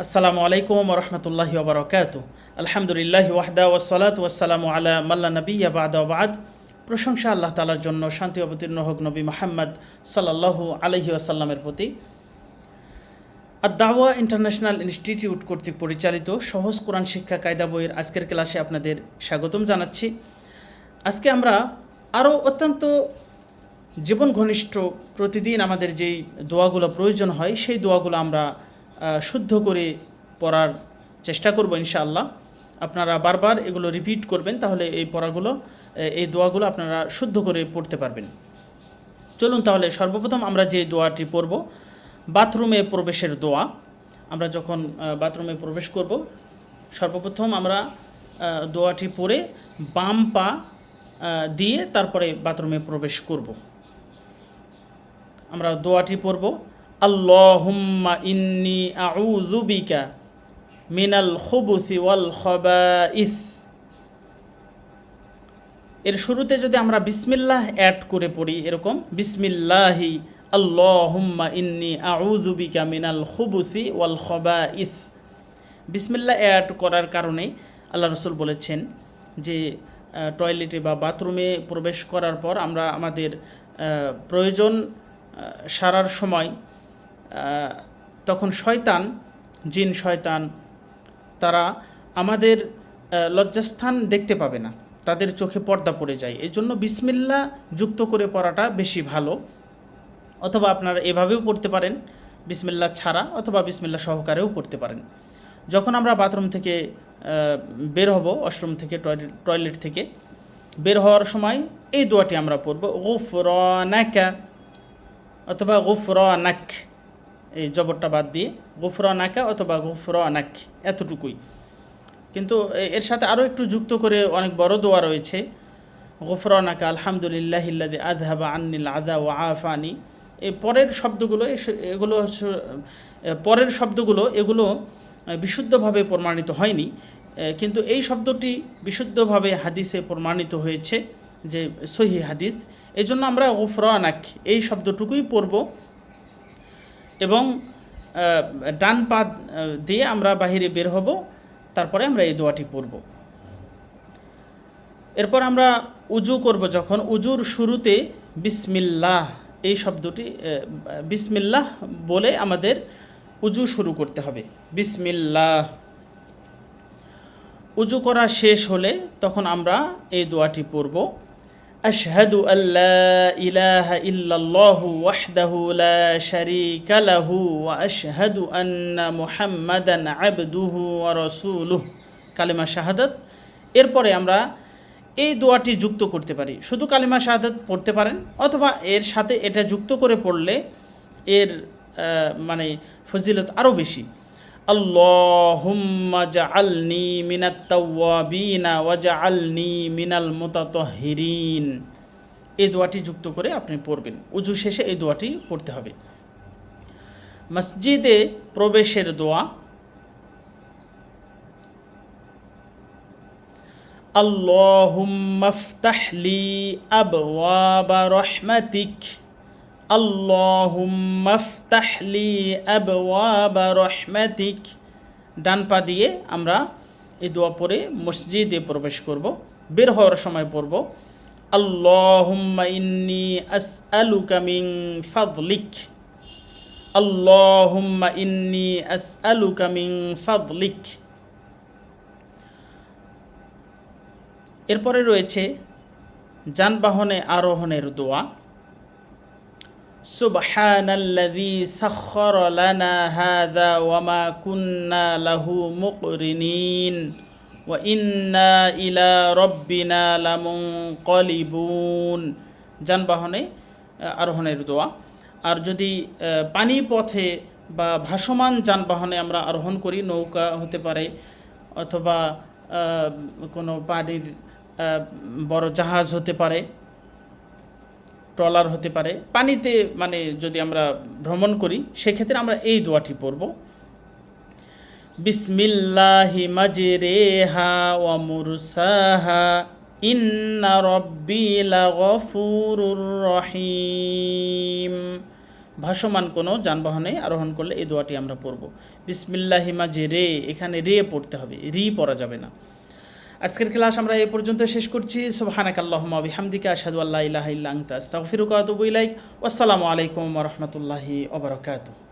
আসসালামু আলাইকুম রহমতুল্লাহি ওবরাকাত। আলহামদুলিল্লাহ ওয়াহদা ওয়াসসালাতু ওয়াসসালামু আলা মাল্লা নবিয়্যা বা'দা ওয়া বা'দ। প্রশংসা আল্লাহ তাআলার জন্য, শান্তি অবতীর্ণ হোক নবী মুহাম্মদ সাল্লাল্লাহু আলাইহি ওয়াসাল্লামের প্রতি। আদ-দাওয়া ইন্টারন্যাশনাল ইনস্টিটিউট কর্তৃক পরিচালিত সহজ কোরআন শিক্ষা কায়দা বইয়ের আজকের ক্লাসে আপনাদের স্বাগতম জানাচ্ছি। আজকে আমরা আরও অত্যন্ত জীবন ঘনিষ্ঠ প্রতিদিন আমাদের যেই দোয়াগুলো প্রয়োজন হয় সেই দোয়াগুলো আমরা শুদ্ধ করে পড়ার চেষ্টা করব ইনশাআল্লাহ। আপনারা বারবার এগুলো রিপিট করবেন, তাহলে এই দোয়াগুলো আপনারা শুদ্ধ করে পড়তে পারবেন। চলুন তাহলে সর্বপ্রথম আমরা যে দোয়াটি পড়ব, বাথরুমে প্রবেশের দোয়া। আমরা যখন বাথরুমে প্রবেশ করব, সর্বপ্রথম আমরা দোয়াটি পড়ে বাম পা দিয়ে তারপরে বাথরুমে প্রবেশ করব। আমরা দোয়াটি পড়ব, আল্লাহুম্মা ইন্নী আউযু বিকা মিনাল খুবুসি ওয়াল খাবাইস। এর শুরুতে যদি আমরা বিসমিল্লাহ অ্যাড করে পড়ি, এরকম বিসমিল্লাহি আল্লাহুম্মা ইন্নী আউযু বিকা মিনাল খুবুসি ওয়াল খাবাইস। বিসমিল্লাহ অ্যাড করার কারণে আল্লাহ রাসূল বলেছেন যে টয়লেটে বা বাথরুমে প্রবেশ করার পর আমরা আমাদের প্রয়োজন সারার সময় তখন জিন শয়তান তারা আমাদের লজ্জাস্থান দেখতে পাবে না, তাদের চোখে পর্দা পড়ে যায়। এই জন্য বিসমিল্লাহ যুক্ত করে পড়াটা বেশি ভালো। অথবা আপনারা এভাবেও পড়তে পারেন, বিসমিল্লাহ ছাড়া, অথবা বিসমিল্লাহ সহকারেও পড়তে পারেন। যখন আমরা বাথরুম থেকে বের হব, ওয়াশরুম থেকে, টয়লেট থেকে বের হওয়ার সময় এই দোয়াটি আমরা পড়ব, গুফরানাকা অথবা গুফরানাক, এই জবরটা বাদ দিয়ে গুফরানাকা অথবা গুফরানাক, এতটুকুই। কিন্তু এর সাথে আরও একটু যুক্ত করে অনেক বড় দোয়া রয়েছে, গুফরানাকা আলহামদুলিল্লাহিল্লাযী আযহাবা আন্নিল আযা ওয়া আফানি। এই পরের শব্দগুলো এগুলো বিশুদ্ধভাবে প্রমাণিত হয়নি, কিন্তু এই শব্দটি বিশুদ্ধভাবে হাদিসে প্রমাণিত হয়েছে, যে সহিহ হাদিস। এই জন্য আমরা গুফরানাক এই শব্দটুকুই পড়ব এবং ডান পা দিয়ে আমরা বাহিরে বের হব, তারপরে আমরা এই দোয়াটি পড়ব। এরপর আমরা উজু করব, যখন উজুর শুরুতে বিসমিল্লাহ এই শব্দটি, বিসমিল্লাহ বলে আমাদের উজু শুরু করতে হবে। বিসমিল্লাহ। উজু করা শেষ হলে তখন আমরা এই দোয়াটি পড়ব, আশহাদু আল্লা ইলাহা ইল্লাল্লাহু ওয়াহদাহু লা শারীকা লাহু ওয়া আশহাদু আন্না মুহাম্মাদান আবদুহু ওয়া রাসূলুহু, কালিমা শাহাদাত। এরপরে আমরা এই দোয়াটি যুক্ত করতে পারি, শুধু কালিমা শাহাদাত পড়তে পারেন, অথবা এর সাথে এটা যুক্ত করে পড়লে এর ফজিলত আরও বেশি। আল্লাহুম্মা জাআলনি মিনাত তাওয়াবিনা ওয়া জাআলনি মিনাল মুতাতাহহিরিন। এই দোয়াটি যুক্ত করে আপনি পড়বেন। উজু শেষে এই দোয়াটি পড়তে হবে। মসজিদে প্রবেশের দোয়া, আল্লাহুম্মা ইফতাহ লি আবওয়াবা রাহমাতিক, আল্লাহুম্মা ইফতাহ লি আবওয়াবা রাহমাতিক। ডান পা দিয়ে আমরা এই দোয়া পড়ে মসজিদে প্রবেশ করব। বের হওয়ার সময় পড়ব, আল্লাহুম্মা ইন্নী আসআলুকা মিন ফাদলিক, আল্লাহুম্মা ইন্নী আসআলুকা মিন ফাদলিক। এরপরে রয়েছে যানবাহনে আরোহণের দোয়া, সুবহানাল্লাযী সাখখারা লানা হাযা ওয়া মা কুন্না লাহু মুকরিনিন ওয়া ইন্না ইলা রাব্বিনা লামুনকালিবুন। যানবাহনে আরোহণের দোয়া। আর যদি পানি পথে বা ভাসমান যানবাহনে আমরা আরোহণ করি, নৌকা হতে পারে অথবা কোনো পানির বড় জাহাজ হতে পারে, ট্রলার হতে পারে, পানিতে যদি আমরা ভ্রমণ করি, সেক্ষেত্রে আমরা এই দোয়াটি পড়ব, বিসমিল্লাহি মাজরেহা ওয়া মুরসাহা ইন্না রাব্বি লাগফুরুর রহিম। ভাসমান কোনো যানবাহনে আরোহণ করলে এই দোয়াটি আমরা পড়ব। বিসমিল্লাহি মাঝে রে, এখানে রে পড়তে হবে, রি পড়া যাবে না। আজকের ক্লাস আমরা এই পর্যন্ত শেষ করছি। সুবহানাকাল্লাহুম্মা বিহামদিকা আশহাদু আল্লা ইলাহা ইল্লা আনতা আস্তাগফিরুকা ওয়া আতুবু ইলাইক। ওয়াসসালামু আলাইকুম ওয়া রাহমাতুল্লাহি ওয়া বারাকাতুহু।